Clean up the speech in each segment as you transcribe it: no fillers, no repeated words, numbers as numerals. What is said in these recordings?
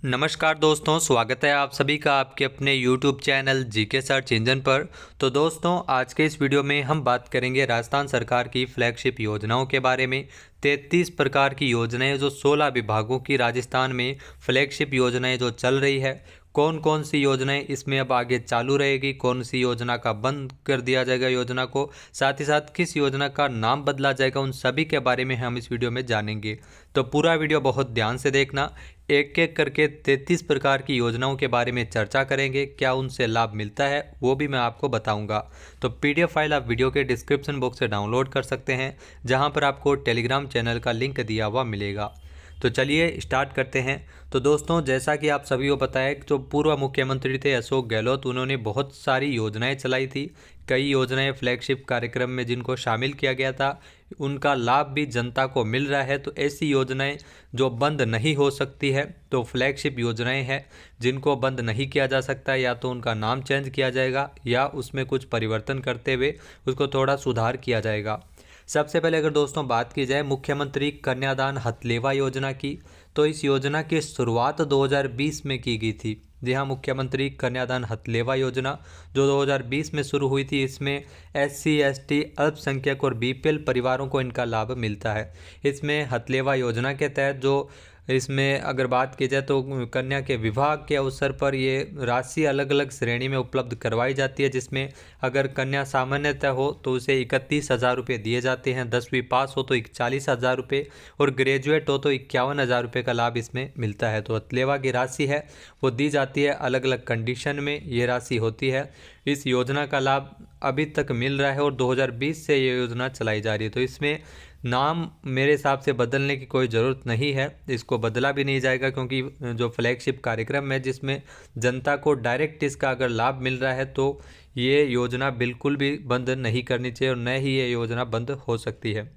नमस्कार दोस्तों, स्वागत है आप सभी का आपके अपने YouTube channel GK search engine पर। तो दोस्तों, आज के इस वीडियो में हम बात करेंगे राजस्थान सरकार की फ्लैगशिप योजनाओं के बारे में। 33 प्रकार की योजनाएं जो 16 विभागों की राजस्थान में फ्लैगशिप योजनाएं जो चल रही है, कौन कौन सी योजनाएं इसमें अब आगे चालू रहेगी, कौन सी योजना का बंद कर दिया जाएगा योजना को, साथ ही साथ किस योजना का नाम बदला जाएगा, उन सभी के बारे में हम इस वीडियो में जानेंगे। तो पूरा वीडियो बहुत ध्यान से देखना। एक एक करके 33 प्रकार की योजनाओं के बारे में चर्चा करेंगे, क्या उनसे लाभ मिलता है वो भी मैं आपको बताऊंगा। तो पीडीएफ फाइल आप वीडियो के डिस्क्रिप्शन बॉक्स से डाउनलोड कर सकते हैं, जहां पर आपको टेलीग्राम चैनल का लिंक दिया हुआ मिलेगा। तो चलिए स्टार्ट करते हैं। तो दोस्तों, जैसा कि आप सभी को पता है कि जो पूर्व मुख्यमंत्री थे अशोक गहलोत, उन्होंने बहुत सारी योजनाएं चलाई थी। कई योजनाएं फ्लैगशिप कार्यक्रम में जिनको शामिल किया गया था, उनका लाभ भी जनता को मिल रहा है। तो ऐसी योजनाएं जो बंद नहीं हो सकती है, तो फ्लैगशिप योजनाएं हैं जिनको बंद नहीं किया जा सकता। या तो उनका नाम चेंज किया जाएगा या उसमें कुछ परिवर्तन करते हुए उसको थोड़ा सुधार किया जाएगा। सबसे पहले अगर दोस्तों बात की जाए मुख्यमंत्री कन्यादान हथलेवा योजना की, तो इस योजना की शुरुआत 2020 में की गई थी। जी हाँ, मुख्यमंत्री कन्यादान हथलेवा योजना जो 2020 में शुरू हुई थी, इसमें SC ST अल्पसंख्यक और BPL परिवारों को इनका लाभ मिलता है। इसमें हथलेवा योजना के तहत जो इसमें अगर बात की जाए तो कन्या के विवाह के अवसर पर ये राशि अलग अलग श्रेणी में उपलब्ध करवाई जाती है, जिसमें अगर कन्या सामान्यतः हो तो उसे 31,000 रुपये दिए जाते हैं, 10वीं पास हो तो 41,000 रुपये और ग्रेजुएट हो तो 51,000 रुपये का लाभ इसमें मिलता है। तो हथलेवा की राशि है वो दी जाती है, अलग अलग कंडीशन में ये राशि होती है। इस योजना का लाभ अभी तक मिल रहा है और 2020 से ये योजना चलाई जा रही है। तो इसमें नाम मेरे हिसाब से बदलने की कोई ज़रूरत नहीं है, इसको बदला भी नहीं जाएगा, क्योंकि जो फ्लैगशिप कार्यक्रम है जिसमें जनता को डायरेक्ट इसका अगर लाभ मिल रहा है, तो ये योजना बिल्कुल भी बंद नहीं करनी चाहिए और न ही ये योजना बंद हो सकती है।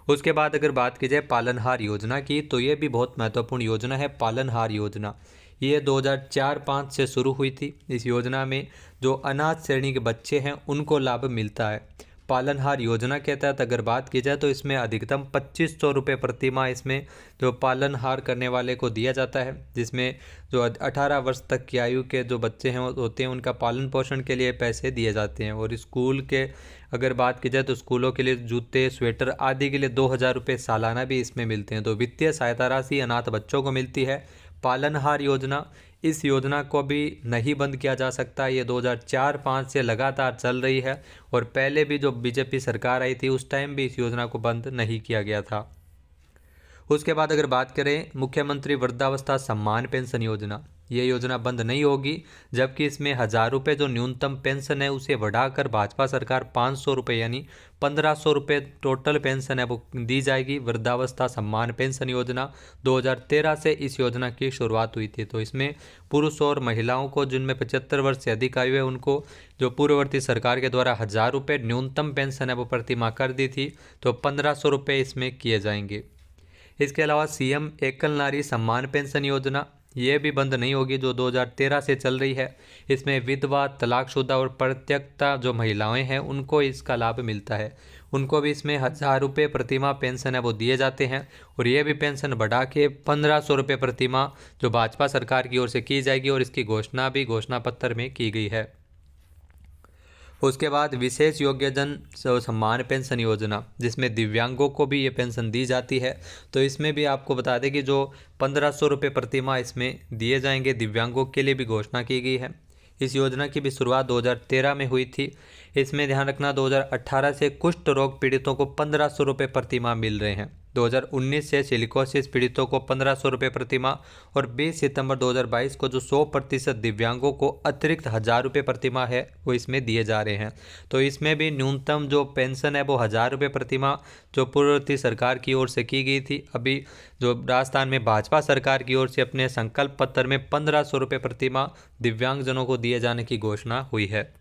उसके बाद अगर बात की जाए पालनहार योजना की, तो ये भी बहुत महत्वपूर्ण योजना है। पालनहार योजना ये 2004-05 से शुरू हुई थी। इस योजना में जो अनाथ श्रेणी के बच्चे हैं उनको लाभ मिलता है। पालनहार योजना के तहत अगर बात की जाए तो इसमें अधिकतम 2500 रुपये प्रति माह इसमें जो पालनहार करने वाले को दिया जाता है, जिसमें जो 18 वर्ष तक की आयु के जो बच्चे हैं होते हैं उनका पालन पोषण के लिए पैसे दिए जाते हैं। और स्कूल के अगर बात की जाए तो स्कूलों के लिए जूते स्वेटर आदि के लिए 2000 रुपये सालाना भी इसमें मिलते हैं। तो वित्तीय सहायता राशि अनाथ बच्चों को मिलती है। पालनहार योजना, इस योजना को भी नहीं बंद किया जा सकता। ये 2004-05 से लगातार चल रही है और पहले भी जो बीजेपी सरकार आई थी उस टाइम भी इस योजना को बंद नहीं किया गया था। उसके बाद अगर बात करें मुख्यमंत्री वृद्धावस्था सम्मान पेंशन योजना, ये योजना बंद नहीं होगी, जबकि इसमें 1000 रुपये जो न्यूनतम पेंशन है उसे बढ़ाकर भाजपा सरकार 500 रुपये यानी 1500 रुपये टोटल पेंशन है वो दी जाएगी। वृद्धावस्था सम्मान पेंशन योजना 2013 से इस योजना की शुरुआत हुई थी। तो इसमें पुरुष और महिलाओं को जिनमें 75 वर्ष से अधिक आयु है उनको जो पूर्ववर्ती सरकार के द्वारा 1000 रुपये न्यूनतम पेंशन है वो प्रतिमाह कर दी थी, तो 1500 रुपये इसमें किए जाएंगे। इसके अलावा CM एकल नारी सम्मान पेंशन योजना ये भी बंद नहीं होगी, जो 2013 से चल रही है। इसमें विधवा, तलाकशुदा और परित्यक्ता जो महिलाएं हैं उनको इसका लाभ मिलता है। उनको भी इसमें 1000 रुपये प्रतिमाह पेंशन है वो दिए जाते हैं और ये भी पेंशन बढ़ा के 1500 रुपये प्रतिमाह जो भाजपा सरकार की ओर से की जाएगी और इसकी घोषणा भी घोषणा पत्र में की गई है। उसके बाद विशेष योग्यजन सम्मान पेंशन योजना, जिसमें दिव्यांगों को भी ये पेंशन दी जाती है। तो इसमें भी आपको बता दें कि जो 1500 रुपये प्रति माह इसमें दिए जाएंगे, दिव्यांगों के लिए भी घोषणा की गई है। इस योजना की भी शुरुआत 2013 में हुई थी। इसमें ध्यान रखना 2018 से कुष्ठ रोग पीड़ितों को 1500 रुपये प्रति माह मिल रहे हैं। 2019 से सिलिकोसिस पीड़ितों को 1500 रुपये प्रति माह और 20 सितंबर 2022 को जो 100% दिव्यांगों को अतिरिक्त 1000 रुपये प्रति माह है वो इसमें दिए जा रहे हैं। तो इसमें भी न्यूनतम जो पेंशन है वो 1000 रुपये प्रति माह जो पूर्ववर्ती सरकार की ओर से की गई थी, अभी जो राजस्थान में भाजपा सरकार की ओर से अपने संकल्प पत्र में 1500 रुपये प्रति माह दिव्यांगजनों को दिए जाने की घोषणा हुई है।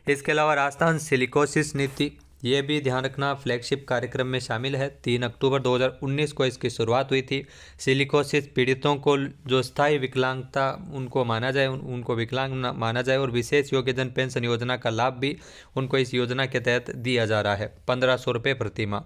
इसके अलावा राजस्थान सिलिकोसिस नीति, ये भी ध्यान रखना फ्लैगशिप कार्यक्रम में शामिल है। 3 अक्टूबर 2019 को इसकी शुरुआत हुई थी। सिलिकोसिस पीड़ितों को जो स्थायी विकलांगता उनको माना जाए, उनको विकलांग माना जाए और विशेष योग्यजन पेंशन योजना का लाभ भी उनको इस योजना के तहत दिया जा रहा है, 1500 रुपये प्रति माह।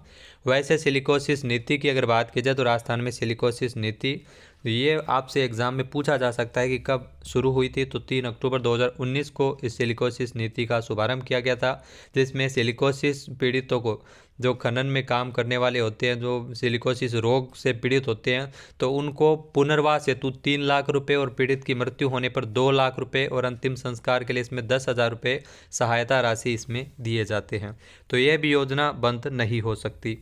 वैसे सिलिकोसिस नीति की अगर बात की जाए तो राजस्थान में सिलिकोसिस नीति तो ये आपसे एग्ज़ाम में पूछा जा सकता है कि कब शुरू हुई थी। तो 3 अक्टूबर 2019 को इस सिलिकोसिस नीति का शुभारंभ किया गया था, जिसमें सिलिकोसिस पीड़ितों को, जो खनन में काम करने वाले होते हैं, जो सिलिकोसिस रोग से पीड़ित होते हैं, तो उनको पुनर्वास हेतु 3 लाख रुपए और पीड़ित की मृत्यु होने पर 2 लाख रुपए और अंतिम संस्कार के लिए इसमें 10,000 रुपये सहायता राशि इसमें दिए जाते हैं। तो यह भी योजना बंद नहीं हो सकती।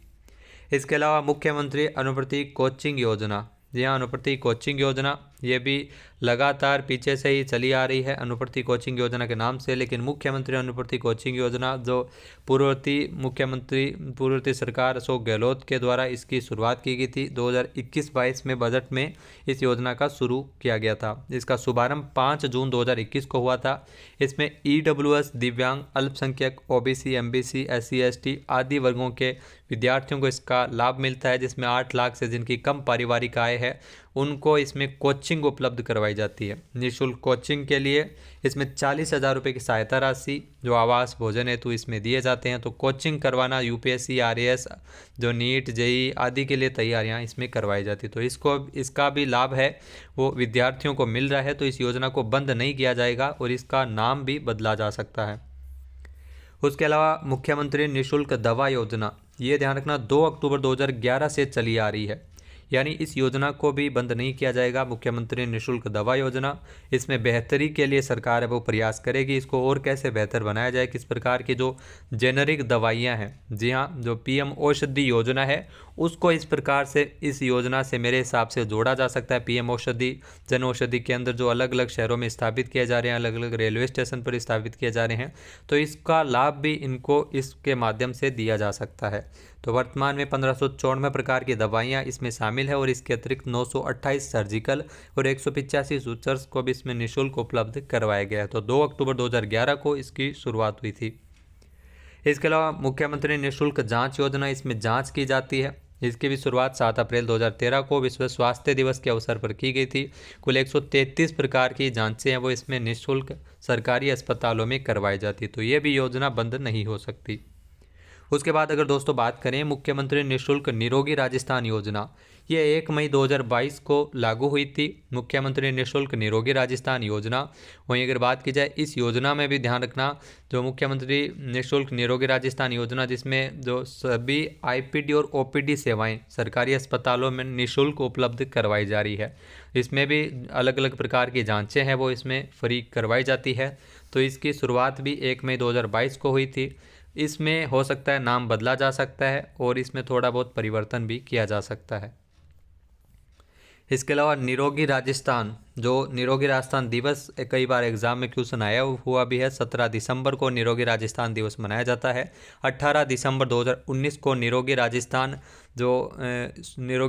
इसके अलावा मुख्यमंत्री अनुवर्ती कोचिंग योजना, जी हाँ, अनुवर्ती कोचिंग योजना ये भी लगातार पीछे से ही चली आ रही है अनुवर्ती कोचिंग योजना के नाम से। लेकिन मुख्यमंत्री अनुवर्ती कोचिंग योजना जो पूर्ववर्ती सरकार अशोक गहलोत के द्वारा इसकी शुरुआत की गई थी, 2021-22 में बजट में इस योजना का शुरू किया गया था। इसका शुभारंभ 5 जून 2021 को हुआ था। इसमें EWS, दिव्यांग, अल्पसंख्यक, OBC, MBC, SC ST आदि वर्गों के विद्यार्थियों को इसका लाभ मिलता है, जिसमें 8 लाख से जिनकी कम पारिवारिक आय है उनको इसमें कोचिंग उपलब्ध करवाई जाती है। निःशुल्क कोचिंग के लिए इसमें 40,000 रुपये की सहायता राशि जो आवास भोजन हेतु इसमें दिए जाते हैं। तो कोचिंग करवाना UPSC, RAS, जो नीट, JEE आदि के लिए तैयारियां इसमें करवाई जाती। तो इसका भी लाभ है वो विद्यार्थियों को मिल रहा है। तो इस योजना को बंद नहीं किया जाएगा और इसका नाम भी बदला जा सकता है। उसके अलावा मुख्यमंत्री निःशुल्क दवा योजना, ये ध्यान रखना 2 अक्टूबर 2011 से चली आ रही है, यानी इस योजना को भी बंद नहीं किया जाएगा। मुख्यमंत्री निःशुल्क दवा योजना, इसमें बेहतरी के लिए सरकार है वो प्रयास करेगी, इसको और कैसे बेहतर बनाया जाए, किस प्रकार की जो जेनरिक दवाइयाँ हैं, जी हाँ, जो PM औषधि योजना है उसको इस प्रकार से इस योजना से मेरे हिसाब से जोड़ा जा सकता है। PM औषधि, जन औषधि केंद्र जो अलग अलग शहरों में स्थापित किए जा रहे हैं, अलग अलग रेलवे स्टेशन पर स्थापित किए जा रहे हैं, तो इसका लाभ भी इनको इसके माध्यम से दिया जा सकता है। तो वर्तमान में 1594 प्रकार की दवाइयाँ इसमें शामिल है और इसके अतिरिक्त 928 सर्जिकल और 185 सूचर्स को भी इसमें निःशुल्क उपलब्ध करवाया गया है। तो 2 अक्टूबर 2011 को इसकी शुरुआत हुई थी। इसके अलावा मुख्यमंत्री निःशुल्क जांच योजना, इसमें जांच की जाती है। इसकी भी शुरुआत 7 अप्रैल 2013 को विश्व स्वास्थ्य दिवस के अवसर पर की गई थी। कुल 133 प्रकार की जांचें हैं वो इसमें निःशुल्क सरकारी अस्पतालों में करवाई जाती। तो ये भी योजना बंद नहीं हो सकती। उसके बाद अगर दोस्तों बात करें मुख्यमंत्री निःशुल्क निरोगी राजस्थान योजना, ये 1 मई 2022 को लागू हुई थी। मुख्यमंत्री निःशुल्क निरोगी राजस्थान योजना, वहीं अगर बात की जाए इस योजना में भी ध्यान रखना, जो मुख्यमंत्री निःशुल्क निरोगी राजस्थान योजना जिसमें जो सभी IPD और OPD सेवाएं सरकारी अस्पतालों में निःशुल्क उपलब्ध करवाई जा रही है। इसमें भी अलग अलग प्रकार की जांचें हैं वो इसमें फ्री करवाई जाती है। तो इसकी शुरुआत भी 1 मई 2022 को हुई थी। इसमें हो सकता है नाम बदला जा सकता है और इसमें थोड़ा बहुत परिवर्तन भी किया जा सकता है। इसके अलावा निरोगी राजस्थान, जो निरोगी राजस्थान दिवस कई बार एग्जाम में क्वेश्चन आया हुआ भी है, 17 दिसंबर को निरोगी राजस्थान दिवस मनाया जाता है। 18 दिसंबर 2019 को निरोगी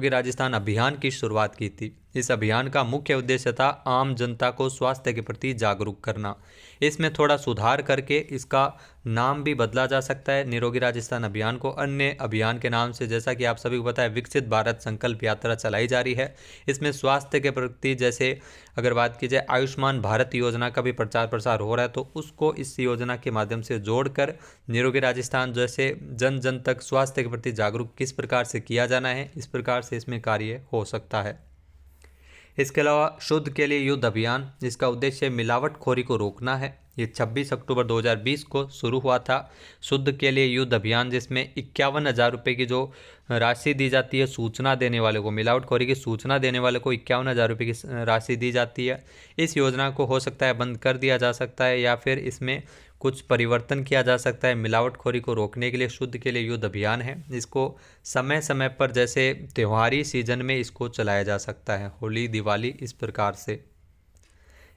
राजस्थान अभियान की शुरुआत की थी। इस अभियान का मुख्य उद्देश्य था आम जनता को स्वास्थ्य के प्रति जागरूक करना। इसमें थोड़ा सुधार करके इसका नाम भी बदला जा सकता है निरोगी राजस्थान अभियान को अन्य अभियान के नाम से। जैसा कि आप सभी को पता है विकसित भारत संकल्प यात्रा चलाई जा रही है। इसमें स्वास्थ्य के प्रति जैसे अगर बात की जाए आयुष्मान भारत योजना का भी प्रचार प्रसार हो रहा है, तो उसको इस योजना के माध्यम से जोड़कर निरोगी राजस्थान जैसे जन जन तक स्वास्थ्य के प्रति जागरूक किस प्रकार से किया जाना है, इस प्रकार से इसमें कार्य हो सकता है। इसके अलावा शुद्ध के लिए युद्ध अभियान, जिसका उद्देश्य मिलावटखोरी को रोकना है, ये 26 अक्टूबर 2020 को शुरू हुआ था। शुद्ध के लिए युद्ध अभियान जिसमें 51,000 रुपये की जो राशि दी जाती है सूचना देने वाले को, मिलावटखोरी की सूचना देने वाले को 51,000 रुपये की राशि दी जाती है। इस योजना को हो सकता है बंद कर दिया जा सकता है या फिर इसमें कुछ परिवर्तन किया जा सकता है। मिलावटखोरी को रोकने के लिए शुद्ध के लिए युद्ध अभियान है, इसको समय समय पर जैसे त्योहारी सीजन में इसको चलाया जा सकता है, होली, दिवाली, इस प्रकार से।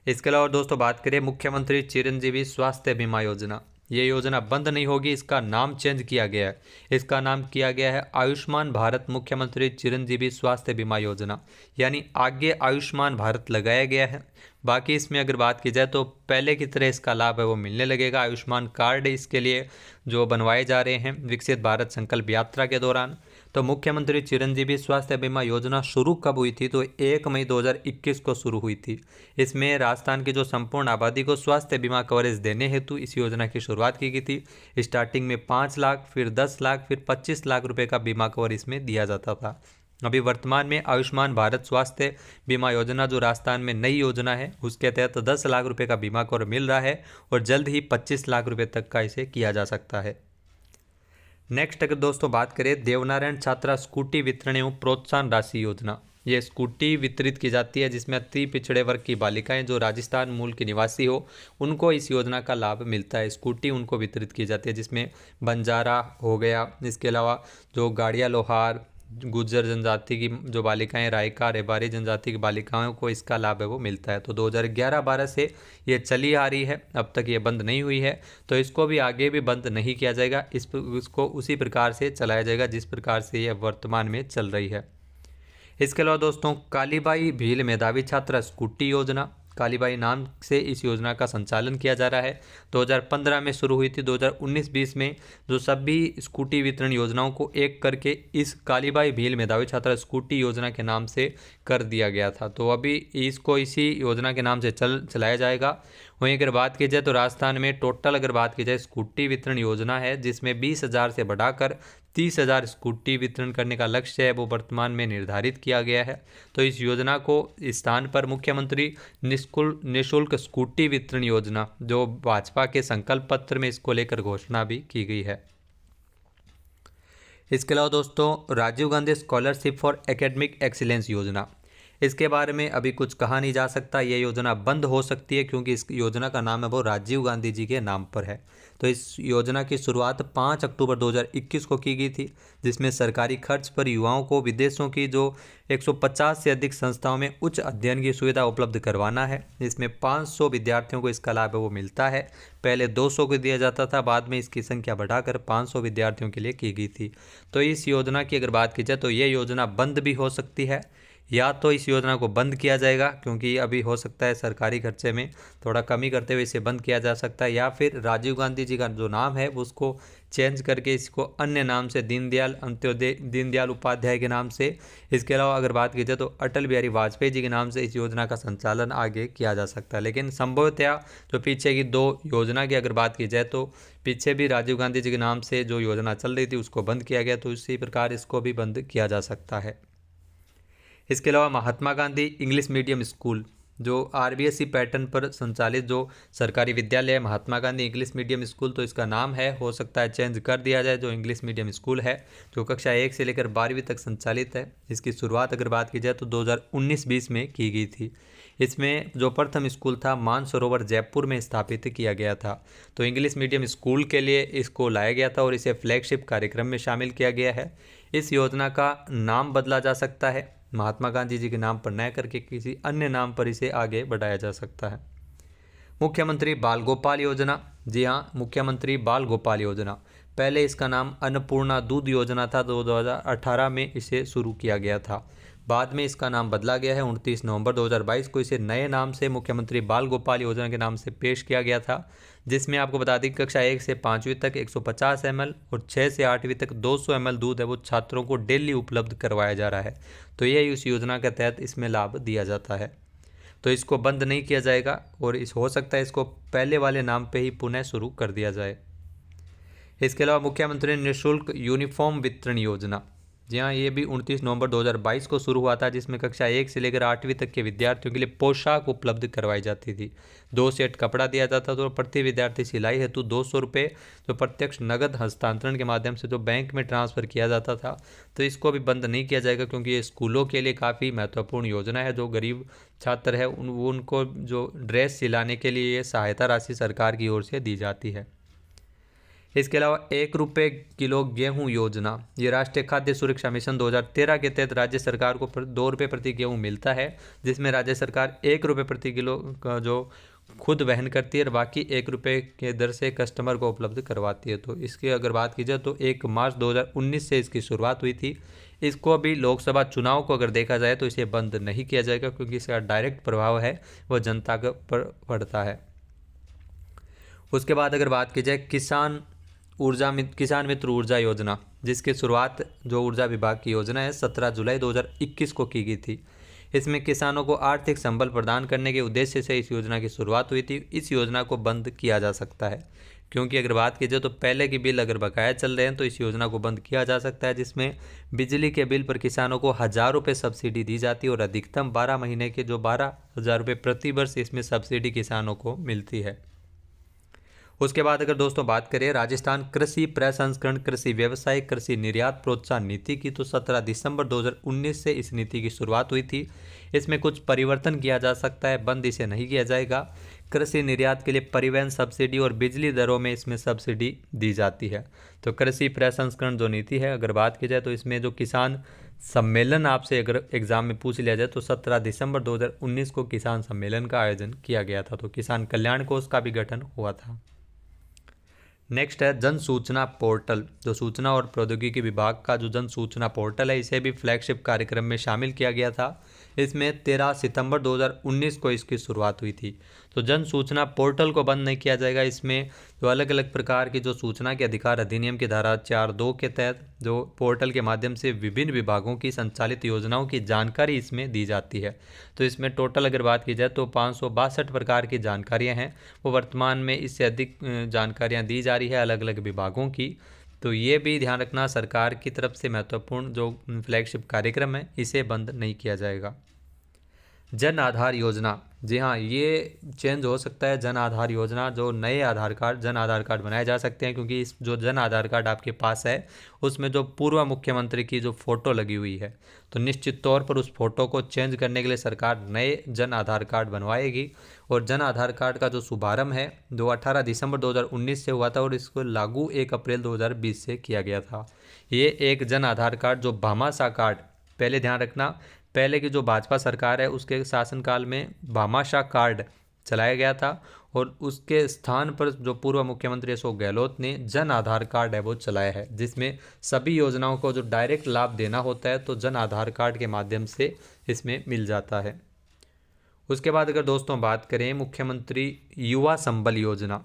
इसके अलावा दोस्तों बात करें मुख्यमंत्री चिरंजीवी स्वास्थ्य बीमा योजना, ये योजना बंद नहीं होगी, इसका नाम चेंज किया गया है। इसका नाम किया गया है आयुष्मान भारत मुख्यमंत्री चिरंजीवी स्वास्थ्य बीमा योजना, यानी आगे आयुष्मान भारत लगाया गया है। बाकी इसमें अगर बात की जाए तो पहले की तरह इसका लाभ है वो मिलने लगेगा। आयुष्मान कार्ड इसके लिए जो बनवाए जा रहे हैं विकसित भारत संकल्प यात्रा के दौरान। तो मुख्यमंत्री चिरंजीवी स्वास्थ्य बीमा योजना शुरू कब हुई थी, तो 1 मई 2021 को शुरू हुई थी। इसमें राजस्थान की जो संपूर्ण आबादी को स्वास्थ्य बीमा कवरेज देने हेतु इस योजना की शुरुआत की गई थी। स्टार्टिंग में 5 लाख, फिर 10 लाख, फिर 25 लाख रुपए का बीमा कवर इसमें दिया जाता था। अभी वर्तमान में आयुष्मान भारत स्वास्थ्य बीमा योजना जो राजस्थान में नई योजना है, उसके तहत 10 लाख रुपए का बीमा कवर मिल रहा है और जल्द ही 25 लाख रुपए तक का इसे किया जा सकता है। नेक्स्ट अगर दोस्तों बात करें देवनारायण छात्रा स्कूटी वितरण एवं प्रोत्साहन राशि योजना। ये स्कूटी वितरित की जाती है जिसमें अति पिछड़े वर्ग की बालिकाएं जो राजस्थान मूल की निवासी हो उनको इस योजना का लाभ मिलता है। स्कूटी उनको वितरित की जाती है जिसमें बंजारा हो गया, इसके अलावा जो गाड़िया लोहार, गुज्जर जनजाति की जो बालिकाएं, रायका रेबारी जनजाति की बालिकाओं को इसका लाभ है वो मिलता है। तो 2011-12 से ये चली आ रही है, अब तक ये बंद नहीं हुई है, तो इसको भी आगे भी बंद नहीं किया जाएगा। इसको उसी प्रकार से चलाया जाएगा जिस प्रकार से ये वर्तमान में चल रही है। इसके अलावा दोस्तों कालीबाई भील मेधावी छात्रा स्कूटी योजना, कालीबाई नाम से इस योजना का संचालन किया जा रहा है। 2015 में शुरू हुई थी, 2019-20 में जो सभी स्कूटी वितरण योजनाओं को एक करके इस कालीबाई भील मेधावी छात्रा स्कूटी योजना के नाम से कर दिया गया था। तो अभी इसको इसी योजना के नाम से चलाया जाएगा। वहीं अगर बात की जाए तो राजस्थान में टोटल अगर बात की जाए स्कूटी वितरण योजना है जिसमें 20,000 से बढ़ाकर 30,000 स्कूटी वितरण करने का लक्ष्य है वो वर्तमान में निर्धारित किया गया है। तो इस योजना को इस स्थान पर मुख्यमंत्री निःशुल्क स्कूटी वितरण योजना जो भाजपा के संकल्प पत्र में इसको लेकर घोषणा भी की गई है। इसके अलावा दोस्तों Rajiv Gandhi scholarship for academic excellence योजना, इसके बारे में अभी कुछ कहा नहीं जा सकता। ये योजना बंद हो सकती है क्योंकि इस योजना का नाम है वो राजीव गांधी जी के नाम पर है। तो इस योजना की शुरुआत 5 अक्टूबर 2021 को की गई थी जिसमें सरकारी खर्च पर युवाओं को विदेशों की जो 150 से अधिक संस्थाओं में उच्च अध्ययन की सुविधा उपलब्ध करवाना है। इसमें 500 विद्यार्थियों को इसका लाभ है वो मिलता है। पहले 200 को दिया जाता था, बाद में इसकी संख्या बढ़ाकर 500 विद्यार्थियों के लिए की गई थी। तो इस योजना की अगर बात की जाए तो ये योजना बंद भी हो सकती है, या तो इस योजना को बंद किया जाएगा क्योंकि अभी हो सकता है सरकारी खर्चे में थोड़ा कमी करते हुए इसे बंद किया जा सकता है, या फिर राजीव गांधी जी का जो नाम है उसको चेंज करके इसको अन्य नाम से दीनदयाल उपाध्याय के नाम से, इसके अलावा अगर बात की जाए तो अटल बिहारी वाजपेयी जी के नाम से इस योजना का संचालन आगे किया जा सकता है। लेकिन संभवतया जो पीछे की 2 योजना की अगर बात की जाए तो पीछे भी राजीव गांधी जी के नाम से जो योजना चल रही थी उसको बंद किया गया, तो इसी प्रकार इसको भी बंद किया जा सकता है। इसके अलावा Mahatma Gandhi English medium school जो आरबीएसई पैटर्न पर संचालित जो सरकारी विद्यालय है Mahatma Gandhi English medium school, तो इसका नाम है हो सकता है चेंज कर दिया जाए। जो इंग्लिश मीडियम स्कूल है जो कक्षा 1 से लेकर 12वीं तक संचालित है, इसकी शुरुआत अगर बात की जाए तो 2019-20 में की गई थी। इसमें जो प्रथम स्कूल था मानसरोवर जयपुर में स्थापित किया गया था। तो इंग्लिश मीडियम स्कूल के लिए इसको लाया गया था और इसे फ्लैगशिप कार्यक्रम में शामिल किया गया है। इस योजना का नाम बदला जा सकता है, महात्मा गांधी जी के नाम पर न करके किसी अन्य नाम पर इसे आगे बढ़ाया जा सकता है। मुख्यमंत्री बाल गोपाल योजना, जी हाँ, मुख्यमंत्री बाल गोपाल योजना, पहले इसका नाम अन्नपूर्णा दूध योजना था, 2018 में इसे शुरू किया गया था। बाद में इसका नाम बदला गया है। 29 नवंबर 2022 को इसे नए नाम से मुख्यमंत्री बाल गोपाल योजना के नाम से पेश किया गया था, जिसमें आपको बता दें कक्षा 1 से 5वीं तक 150 ml और 6 से 8वीं तक 200 ml दूध है वो छात्रों को डेली उपलब्ध करवाया जा रहा है। तो यही उस योजना के तहत इसमें लाभ दिया जाता है। तो इसको बंद नहीं किया जाएगा और हो सकता है इसको पहले वाले नाम पे ही पुनः शुरू कर दिया जाए। इसके अलावा मुख्यमंत्री निःशुल्क यूनिफॉर्म वितरण योजना, जी हाँ, ये भी 29 नवंबर 2022 को शुरू हुआ था, जिसमें कक्षा 1 से लेकर 8वीं तक के विद्यार्थियों के लिए पोशाक उपलब्ध करवाई जाती थी। 2 सेट कपड़ा दिया जाता था तो प्रति विद्यार्थी सिलाई हेतु 200 रुपये जो प्रत्यक्ष नगद हस्तांतरण के माध्यम से जो बैंक में ट्रांसफ़र किया जाता था। तो इसको भी बंद नहीं किया जाएगा क्योंकि ये स्कूलों के लिए काफ़ी महत्वपूर्ण योजना है। जो गरीब छात्र है उनको जो ड्रेस सिलाने के लिए ये सहायता राशि सरकार की ओर से दी जाती है। इसके अलावा 1 रुपये किलो गेहूं योजना, ये राष्ट्रीय खाद्य सुरक्षा मिशन 2013 के तहत राज्य सरकार को 2 रुपये प्रति गेहूं मिलता है, जिसमें राज्य सरकार 1 रुपये प्रति किलो का जो खुद वहन करती है और बाकी 1 रुपये के दर से कस्टमर को उपलब्ध करवाती है। तो इसकी अगर बात की जाए तो 1 मार्च 2019 से इसकी शुरुआत हुई थी। इसको अभी लोकसभा चुनाव को अगर देखा जाए तो इसे बंद नहीं किया जाएगा क्योंकि इसका डायरेक्ट प्रभाव है वह जनता पर पड़ता है। उसके बाद अगर बात की जाए किसान मित्र ऊर्जा योजना, जिसकी शुरुआत जो ऊर्जा विभाग की योजना है 17 जुलाई 2021 को की गई थी। इसमें किसानों को आर्थिक संबल प्रदान करने के उद्देश्य से इस योजना की शुरुआत हुई थी। इस योजना को बंद किया जा सकता है। क्योंकि अगर बात की जाए तो पहले के बिल अगर बकाया चल रहे हैं तो इस योजना को बंद किया जा सकता है, जिसमें बिजली के बिल पर किसानों को 1,000 रुपये सब्सिडी दी जाती है और अधिकतम 12 महीने के जो 12,000 रुपये प्रति वर्ष इसमें सब्सिडी किसानों को मिलती है। उसके बाद अगर दोस्तों बात करें राजस्थान कृषि प्रसंस्करण कृषि व्यवसाय कृषि निर्यात प्रोत्साहन नीति की, तो 17 दिसंबर 2019 से इस नीति की शुरुआत हुई थी। इसमें कुछ परिवर्तन किया जा सकता है, बंद इसे नहीं किया जाएगा। कृषि निर्यात के लिए परिवहन सब्सिडी और बिजली दरों में इसमें सब्सिडी दी जाती है। तो कृषि प्रसंस्करण जो नीति है अगर बात की जाए तो इसमें जो किसान सम्मेलन आपसे अगर एग्जाम में पूछ लिया जाए तो 17 दिसंबर 2019 को किसान सम्मेलन का आयोजन किया गया था। तो किसान कल्याण कोष का भी गठन हुआ था। नेक्स्ट है जन सूचना पोर्टल। जो सूचना और प्रौद्योगिकी विभाग का जो जन सूचना पोर्टल है इसे भी फ्लैगशिप कार्यक्रम में शामिल किया गया था। इसमें 13 सितंबर 2019 को इसकी शुरुआत हुई थी। तो जन सूचना पोर्टल को बंद नहीं किया जाएगा। इसमें जो अलग अलग प्रकार की जो सूचना के अधिकार अधिनियम की धारा 4(2) के तहत जो पोर्टल के माध्यम से विभिन्न विभागों की संचालित योजनाओं की जानकारी इसमें दी जाती है। तो इसमें टोटल अगर बात की जाए तो 562 प्रकार की जानकारियाँ हैं, वो वर्तमान में इससे अधिक जानकारियाँ दी जा रही है अलग अलग विभागों की। तो ये भी ध्यान रखना, सरकार की तरफ से महत्वपूर्ण जो फ्लैगशिप कार्यक्रम है इसे बंद नहीं किया जाएगा। जन आधार योजना, जी हाँ ये चेंज हो सकता है। जन आधार योजना जो नए आधार कार्ड जन आधार कार्ड बनाए जा सकते हैं, क्योंकि इस जो जन आधार कार्ड आपके पास है उसमें जो पूर्व मुख्यमंत्री की जो फ़ोटो लगी हुई है, तो निश्चित तौर पर उस फोटो को चेंज करने के लिए सरकार नए जन आधार कार्ड बनवाएगी। और जन आधार कार्ड का जो शुभारंभ है जो 18 दिसंबर 2019 से हुआ था और इसको लागू 1 अप्रैल 2020 से किया गया था। ये एक जन आधार कार्ड जो भामाशाह कार्ड, पहले ध्यान रखना पहले की जो भाजपा सरकार है उसके शासनकाल में भामाशाह कार्ड चलाया गया था और उसके स्थान पर जो पूर्व मुख्यमंत्री अशोक गहलोत ने जन आधार कार्ड है वो चलाया है, जिसमें सभी योजनाओं को जो डायरेक्ट लाभ देना होता है तो जन आधार कार्ड के माध्यम से इसमें मिल जाता है। उसके बाद अगर दोस्तों बात करें मुख्यमंत्री युवा संबल योजना,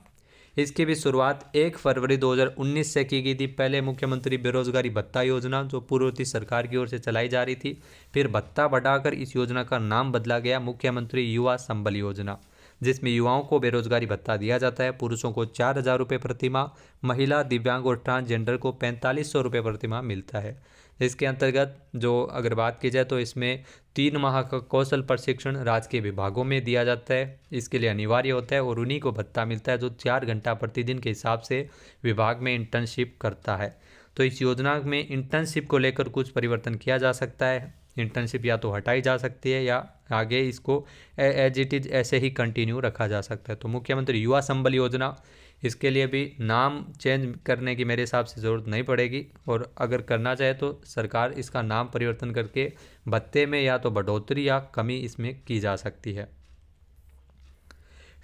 इसकी भी शुरुआत 1 फरवरी 2019 से की गई थी। पहले मुख्यमंत्री बेरोजगारी भत्ता योजना जो पूर्ववर्ती सरकार की ओर से चलाई जा रही थी, फिर भत्ता बढ़ाकर इस योजना का नाम बदला गया मुख्यमंत्री युवा संबल योजना, जिसमें युवाओं को बेरोजगारी भत्ता दिया जाता है। पुरुषों को 4,000 रुपये प्रतिमाह, महिला दिव्यांग और ट्रांसजेंडर को 4,500 रुपये प्रतिमाह मिलता है। इसके अंतर्गत जो अगर बात की जाए तो इसमें 3 माह का कौशल प्रशिक्षण राजकीय विभागों में दिया जाता है, इसके लिए अनिवार्य होता है और उन्हीं को भत्ता मिलता है जो 4 घंटा प्रतिदिन के हिसाब से विभाग में इंटर्नशिप करता है। तो इस योजना में इंटर्नशिप को लेकर कुछ परिवर्तन किया जा सकता है। इंटर्नशिप या तो हटाई जा सकती है या आगे इसको एज इट इज ऐसे ही कंटिन्यू रखा जा सकता है। तो मुख्यमंत्री युवा संबल योजना, इसके लिए भी नाम चेंज करने की मेरे हिसाब से ज़रूरत नहीं पड़ेगी, और अगर करना चाहे तो सरकार इसका नाम परिवर्तन करके भत्ते में या तो बढ़ोतरी या कमी इसमें की जा सकती है।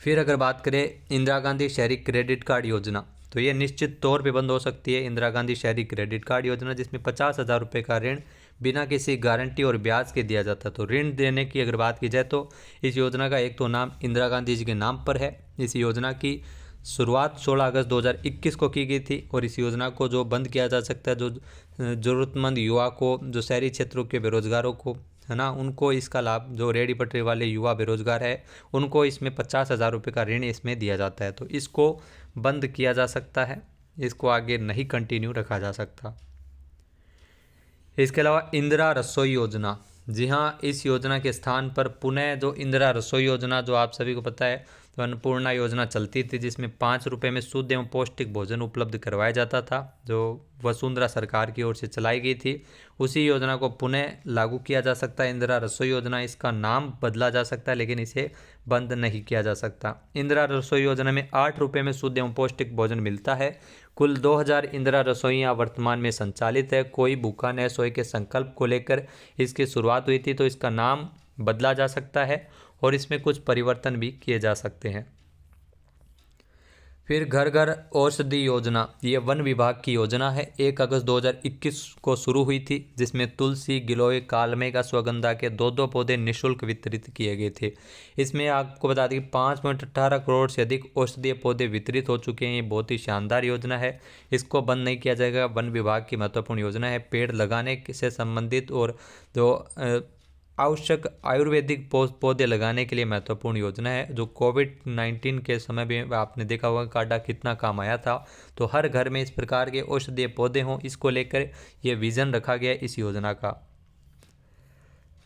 फिर अगर बात करें इंदिरा गांधी शहरी क्रेडिट कार्ड योजना, तो ये निश्चित तौर पे बंद हो सकती है। इंदिरा गांधी शहरी क्रेडिट कार्ड योजना जिसमें 50,000 रुपये का ऋण बिना किसी गारंटी और ब्याज के दिया जाता है। तो ऋण देने की अगर बात की जाए तो इस योजना का एक तो नाम इंदिरा गांधी जी के नाम पर है। इस योजना की शुरुआत 16 अगस्त 2021 को की गई थी और इस योजना को जो बंद किया जा सकता है, जो ज़रूरतमंद युवा को, जो शहरी क्षेत्रों के बेरोजगारों को है ना, उनको इसका लाभ, जो रेहड़ी पटरी वाले युवा बेरोजगार है उनको इसमें 50,000 रुपये का ऋण इसमें दिया जाता है। तो इसको बंद किया जा सकता है, इसको आगे नहीं कंटिन्यू रखा जा सकता। इसके अलावा इंदिरा रसोई योजना, जी हाँ इस योजना के स्थान पर पुनः जो इंदिरा रसोई योजना जो आप सभी को पता है तो अन्नपूर्णा योजना चलती थी, जिसमें 5 रुपये में शुद्ध एवं पौष्टिक भोजन उपलब्ध करवाया जाता था, जो वसुंधरा सरकार की ओर से चलाई गई थी। उसी योजना को पुनः लागू किया जा सकता है, इंदिरा रसोई योजना। इसका नाम बदला जा सकता है लेकिन इसे बंद नहीं किया जा सकता। इंदिरा रसोई योजना में 8 रुपये में शुद्ध एवं पौष्टिक भोजन मिलता है। कुल 2000 इंदिरा रसोइयाँ वर्तमान में संचालित है। कोई भूखा न सोए के संकल्प को लेकर इसकी शुरुआत हुई थी, तो इसका नाम बदला जा सकता है और इसमें कुछ परिवर्तन भी किए जा सकते हैं। फिर घर घर औषधि योजना, ये वन विभाग की योजना है। 1 अगस्त 2021 को शुरू हुई थी, जिसमें तुलसी, गिलोय, कालमेघ, अश्वगंधा के 2-2 पौधे निःशुल्क वितरित किए गए थे। इसमें आपको बता दें कि 5.18 करोड़ से अधिक औषधीय पौधे वितरित हो चुके हैं। ये बहुत ही शानदार योजना है, इसको बंद नहीं किया जाएगा। वन विभाग की महत्वपूर्ण योजना है। पेड़ लगाने से संबंधित और जो आवश्यक आयुर्वेदिक पौधे लगाने के लिए महत्वपूर्ण योजना है, जो कोविड-19 के समय में आपने देखा होगा काढ़ा कितना काम आया था। तो हर घर में इस प्रकार के औषधीय पौधे हों, इसको लेकर ये विज़न रखा गया है इस योजना का।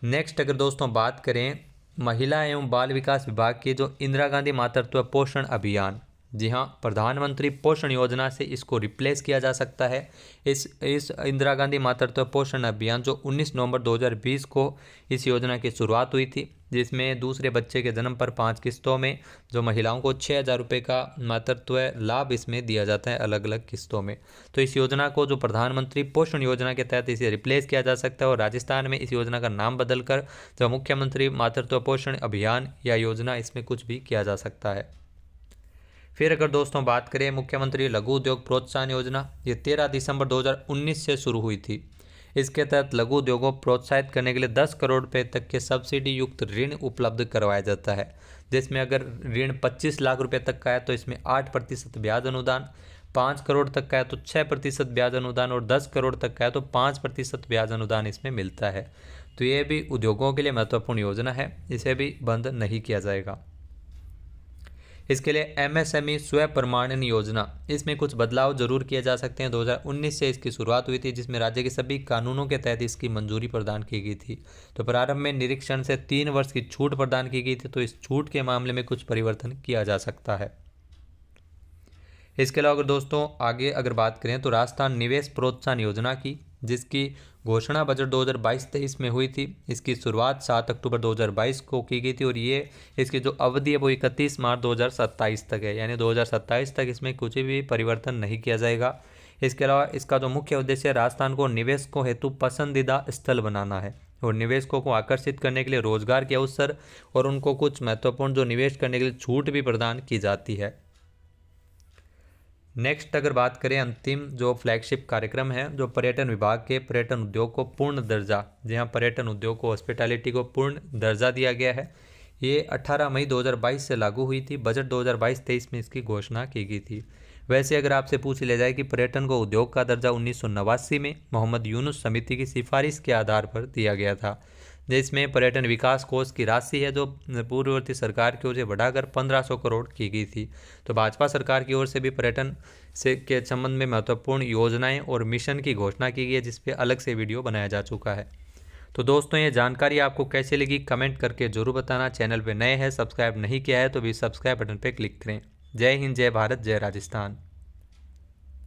नेक्स्ट अगर दोस्तों बात करें महिला एवं बाल विकास विभाग की जो इंदिरा गांधी मातृत्व पोषण अभियान, जी हाँ, प्रधानमंत्री पोषण योजना से इसको रिप्लेस किया जा सकता है। इस इंदिरा गांधी मातृत्व पोषण अभियान जो 19 नवंबर 2020 को इस योजना की शुरुआत हुई थी, जिसमें दूसरे बच्चे के जन्म पर 5 किस्तों में जो महिलाओं को 6,000 रुपये का मातृत्व लाभ इसमें दिया जाता है अलग अलग किस्तों में। तो इस योजना को जो प्रधानमंत्री पोषण योजना के तहत इसे रिप्लेस किया जा सकता है, और राजस्थान में इस योजना का नाम बदलकर जो मुख्यमंत्री मातृत्व पोषण अभियान या योजना, इसमें कुछ भी किया जा सकता है। फिर अगर दोस्तों बात करें मुख्यमंत्री लघु उद्योग प्रोत्साहन योजना, ये 13 दिसंबर 2019 से शुरू हुई थी। इसके तहत लघु उद्योगों को प्रोत्साहित करने के लिए 10 करोड़ रुपए तक के सब्सिडी युक्त ऋण उपलब्ध करवाया जाता है, जिसमें अगर ऋण 25 लाख रुपए तक का है तो इसमें 8% ब्याज अनुदान, 5 करोड़ तक का है तो 6% ब्याज अनुदान, और 10 करोड़ तक का है तो 5% ब्याज अनुदान इसमें मिलता है। तो ये भी उद्योगों के लिए महत्वपूर्ण योजना है, इसे भी बंद नहीं किया जाएगा। इसके लिए MSME स्व प्रमाणन योजना, इसमें कुछ बदलाव जरूर किए जा सकते हैं। 2019 से इसकी शुरुआत हुई थी, जिसमें राज्य के सभी कानूनों के तहत इसकी मंजूरी प्रदान की गई थी। तो प्रारंभ में निरीक्षण से 3 वर्ष की छूट प्रदान की गई थी, तो इस छूट के मामले में कुछ परिवर्तन किया जा सकता है। इसके अलावा अगर दोस्तों आगे अगर बात करें तो राजस्थान निवेश प्रोत्साहन योजना की, जिसकी घोषणा बजट 2022-23 में हुई थी। इसकी शुरुआत 7 अक्टूबर 2022 को की गई थी, और ये इसकी जो अवधि है वो 31 मार्च 2027 तक है, यानी 2027 तक इसमें कुछ भी परिवर्तन नहीं किया जाएगा। इसके अलावा इसका जो मुख्य उद्देश्य है राजस्थान को निवेशकों हेतु पसंदीदा स्थल बनाना है, और निवेशकों को आकर्षित करने के लिए रोजगार के अवसर और उनको कुछ महत्वपूर्ण जो निवेश करने के लिए छूट भी प्रदान की जाती है। नेक्स्ट अगर बात करें अंतिम जो फ्लैगशिप कार्यक्रम है, जो पर्यटन विभाग के पर्यटन उद्योग को पूर्ण दर्जा, जहाँ पर्यटन उद्योग को हॉस्पिटैलिटी को पूर्ण दर्जा दिया गया है, ये 18 मई 2022 से लागू हुई थी। बजट 2022-23 में इसकी घोषणा की गई थी। वैसे अगर आपसे पूछ लिया जाए कि पर्यटन को उद्योग का दर्जा 1989 में मोहम्मद यूनुस समिति की सिफारिश के आधार पर दिया गया था, जिसमें पर्यटन विकास कोष की राशि है जो पूर्ववर्ती सरकार की ओर से बढ़ाकर 1500 करोड़ की गई थी। तो भाजपा सरकार की ओर से भी पर्यटन से के संबंध में महत्वपूर्ण योजनाएं और मिशन की घोषणा की गई है, जिस पे अलग से वीडियो बनाया जा चुका है। तो दोस्तों ये जानकारी आपको कैसे लगी कमेंट करके जरूर बताना। चैनल पे नए हैं, सब्सक्राइब नहीं किया है तो भी सब्सक्राइब बटन पर क्लिक करें। जय हिंद, जय भारत, जय राजस्थान।